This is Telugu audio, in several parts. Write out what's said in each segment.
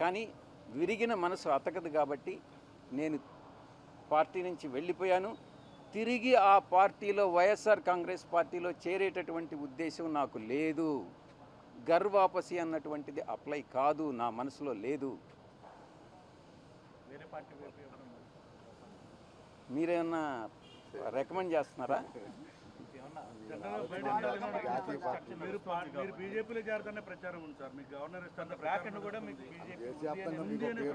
కానీ విరిగిన మనసు అతకదు కాబట్టి నేను పార్టీ నుంచి వెళ్ళిపోయాను. తిరిగి ఆ పార్టీలో వైఎస్ఆర్ కాంగ్రెస్ పార్టీలో చేరేటటువంటి ఉద్దేశం నాకు లేదు. గర్వాపసి అన్నటువంటిది అప్లై కాదు, నా మనసులో లేదు. మీరేమన్నా రికమెండ్ చేస్తున్నారా? మీరు బీజేపీలో చేరదనే ప్రచారం ఉంది సార్. మీకు గవర్నర్ ఇస్తారన్న ప్రచారం కూడా మీకు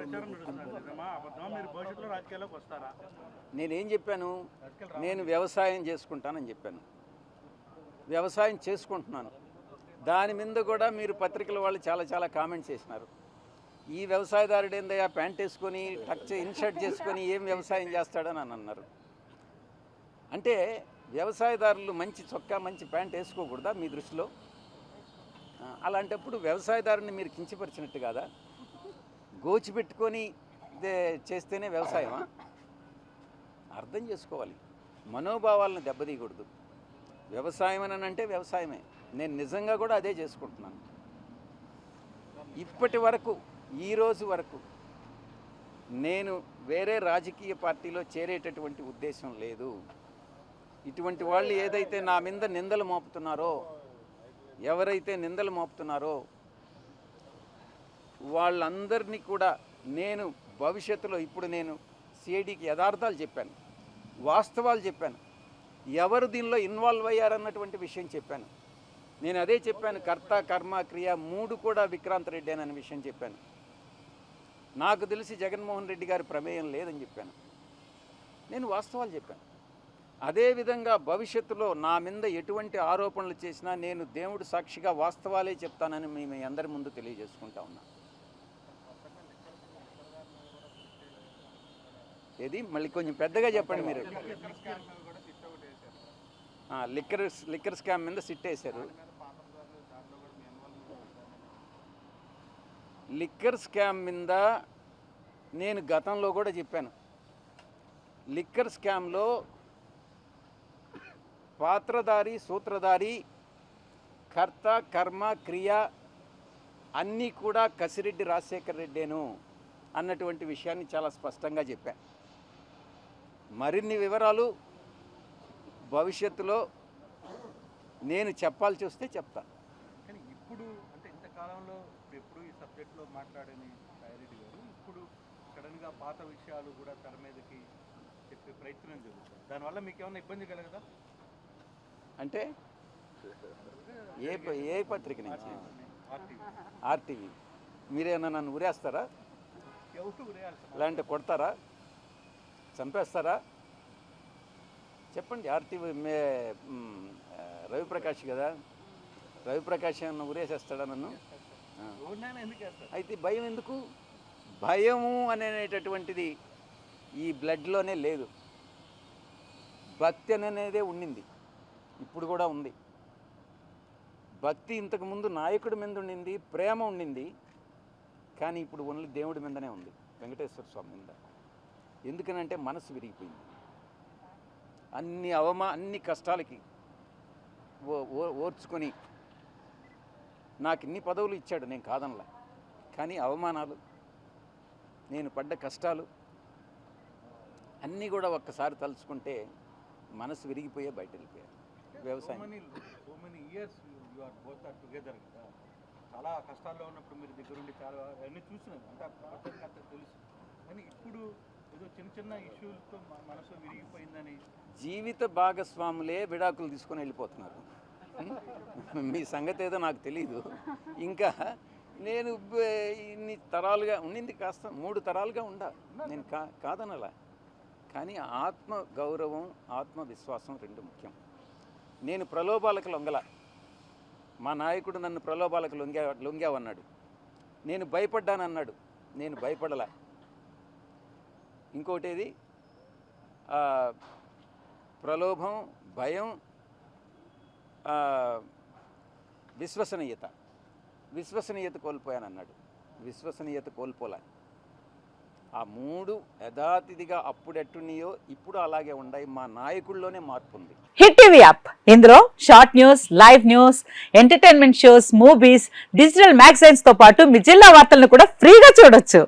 ప్రచారం నడుస్తుందమ్మా. అబద్ధం. మీరు భవిష్యత్తులో రాజకీయాల్లోకి వస్తారా? నేనేం చెప్పాను? నేను వ్యవసాయం చేసుకుంటానని చెప్పాను. వ్యవసాయం చేసుకుంటున్నాను. దాని మీద కూడా మీరు పత్రికల వాళ్ళు చాలా కామెంట్స్ చేసినారు. ఈ వ్యవసాయదారుడు ఏందయ్యా ప్యాంట్ వేసుకొని ఇన్షర్ట్ చేసుకొని ఏం వ్యవసాయం చేస్తాడని అని అన్నారు. అంటే వ్యవసాయదారులు మంచి చొక్కా మంచి ప్యాంట్ వేసుకోకూడదా మీ దృష్టిలో? అలాంటప్పుడు వ్యవసాయదారుని మీరు కించపరిచినట్టు కాదా? గోచిపెట్టుకొని చేస్తేనే వ్యవసాయమా? అర్థం చేసుకోవాలి. మనోభావాలను దెబ్బతీయకూడదు. వ్యవసాయం అని అంటే వ్యవసాయమే. నేను నిజంగా కూడా అదే చేసుకుంటున్నాను. ఇప్పటి వరకు ఈరోజు వరకు నేను వేరే రాజకీయ పార్టీలో చేరేటటువంటి ఉద్దేశం లేదు. ఇటువంటి వాళ్ళు ఏదైతే నా మీద నిందలు మోపుతున్నారో, ఎవరైతే నిందలు మోపుతున్నారో వాళ్ళందరినీ కూడా నేను భవిష్యత్తులో ఇప్పుడు నేను సిఐడికి యథార్థాలు చెప్పాను, వాస్తవాలు చెప్పాను, ఎవరు దీనిలో ఇన్వాల్వ్ అయ్యారన్నటువంటి విషయం చెప్పాను. నేను అదే చెప్పాను, కర్త కర్మ క్రియ 3 కూడా విక్రాంత్ రెడ్డి అనే విషయం చెప్పాను. నాకు తెలిసి జగన్మోహన్ రెడ్డి గారి ప్రమేయం లేదని చెప్పాను. నేను వాస్తవాలు చెప్పాను. అదేవిధంగా భవిష్యత్తులో నా మీద ఎటువంటి ఆరోపణలు చేసినా నేను దేవుడు సాక్షిగా వాస్తవాలే చెప్తానని మీ అందరి ముందు తెలియజేసుకుంటా ఉన్నా. ఏది మళ్ళీ కొంచెం పెద్దగా చెప్పండి మీరు. లిక్కర్ స్కామ్ మీద సిట్ వేశారు. లిక్కర్ స్కామ్ మీద నేను గతంలో కూడా చెప్పాను. లిక్కర్ స్కామ్లో పాత్రధారి సూత్రధారి కర్త కర్మ క్రియ అన్నీ కూడా కసిరెడ్డి రాజశేఖర్ రెడ్డేను అన్నటువంటి విషయాన్ని చాలా స్పష్టంగా చెప్పాను. మరిన్ని వివరాలు భవిష్యత్తులో నేను చెప్పాల్సి వస్తే చెప్తాను. కానీ ఇప్పుడు అంటే ఇంతకాలంలో ఎప్పుడు ఈ సబ్జెక్ట్లో మాట్లాడని సాయిరెడ్డి గారు ఇప్పుడు సడన్గా పాత విషయాలు కూడా తెర మీదకి చెప్పే ప్రయత్నం జరుగుతుంది. దానివల్ల మీకు ఏమైనా ఇబ్బంది కలగదా? అంటే ఏ పత్రిక నుంచి? ఆర్టీవీ. మీరేమన్నా నన్ను ఉరేస్తారా? లేదంటే కొడతారా? చంపేస్తారా? చెప్పండి. ఆర్టీవీ రవిప్రకాష్ కదా, రవిప్రకాష్ ఏమన్నా ఉరేసేస్తాడా నన్ను? అయితే భయం ఎందుకు? భయము అనేటటువంటిది ఈ బ్లడ్లోనే లేదు. భక్తి అనేదే ఉండింది, ఇప్పుడు కూడా ఉంది. భక్తి ఇంతకుముందు నాయకుడి మీద ఉండింది, ప్రేమ ఉండింది. కానీ ఇప్పుడు ఓన్లీ దేవుడి మీదనే ఉంది, వెంకటేశ్వర స్వామి మీద. ఎందుకనంటే మనసు విరిగిపోయింది. అన్ని కష్టాలకి ఓర్చుకొని నాకు ఇన్ని పదవులు ఇచ్చాడు, నేను కాదనలా. కానీ అవమానాలు, నేను పడ్డ కష్టాలు అన్నీ కూడా ఒక్కసారి తలుచుకుంటే మనసు విరిగిపోయే బయట వెళ్ళిపోయారు. వ్యవసాయం చాలా కష్టాల్లో ఉన్నప్పుడు మీరు దగ్గరుండి చాలా అన్నీ చూసినారు, అంటే తెలుసు. కానీ ఇప్పుడు ఏదో చిన్న ఇష్యూలతో మనసు విరిగిపోయిందని జీవిత భాగస్వాములే విడాకులు తీసుకొని వెళ్ళిపోతున్నారు. మీ సంగతి ఏదో నాకు తెలీదు. ఇంకా నేను ఇన్ని తరాలుగా ఉండింది, కాస్త 3 తరాలుగా నేను కాదనలా. కానీ ఆత్మ గౌరవం ఆత్మవిశ్వాసం 2 ముఖ్యం. నేను ప్రలోభాలకు లొంగల. మా నాయకుడు నన్ను ప్రలోభాలకు లొంగావన్నాడు, నేను భయపడ్డానన్నాడు, నేను భయపడలా. ఇంకోటేది ప్రలోభం, భయం, విశ్వసనీయత కోల్పోయానన్నాడు. విశ్వసనీయత కోల్పోలే. ఆ 3 యథాతిథిగా అప్పుడు ఎట్టున్నాయో ఇప్పుడు అలాగే ఉన్నాయి. మా నాయకుల్లోనే మార్పు ఉంది. హిట్ టీవీ యాప్, ఇందులో short news, live news, entertainment shows, movies, digital magazines తో పాటు మీ జిల్లా వార్తలను కూడా ఫ్రీగా చూడొచ్చు.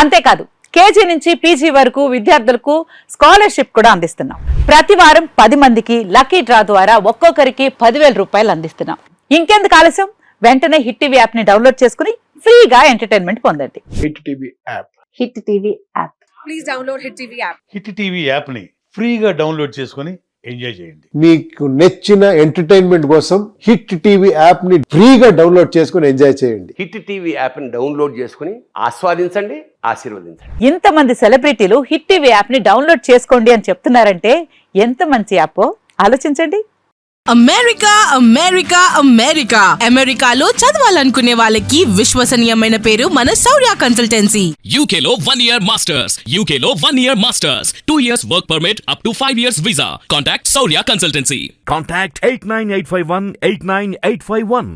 అంతేకాదు కేజీ నుంచి పీజీ వరకు విద్యార్థులకు స్కాలర్షిప్ కూడా అందిస్తున్నాం. ప్రతి వారం 10 మందికి లక్కీ డ్రా ద్వారా ఒక్కొక్కరికి 10,000 రూపాయలు అందిస్తున్నాం. ఇంకెందుకు ఆలస్యం, వెంటనే హిట్ టీవీ యాప్ ని డౌన్లోడ్ చేసుకుని ఫ్రీగా ఎంటర్టైన్మెంట్ పొందండి. Hit TV app. Hit TV app. Please download Hit TV app. Hit TV యాప్ని ఫ్రీగా డౌన్లోడ్ చేసుకొని ఎంజాయ్ చేయండి. మీకు నచ్చిన ఎంటర్టైన్మెంట్ కోసం హిట్ టీవీ యాప్ ని ఫ్రీగా డౌన్లోడ్ చేసుకుని ఎంజాయ్ చేయండి. హిట్ టీవీ యాప్ని డౌన్లోడ్ చేసుకుని ఆస్వాదించండి, ఆశీర్వదించండి. ఇంతమంది సెలబ్రిటీలు హిట్ టీవీ యాప్ ని డౌన్లోడ్ చేసుకోండి అని చెప్తున్నారంటే ఎంత మంచి యాప్ ఆలోచించండి. అమెరికా అమెరికా అమెరికా అమెరికాలో చదవాలనుకునే వాళ్ళకి విశ్వసనీయమైన పేరు మన శౌర్య కన్సల్టెన్సీ. UK లో 1 year masters. UK లో 1 year masters. 2 years work permit up to 5 years visa. Contact Saurya Consultancy. Contact 89851 89851.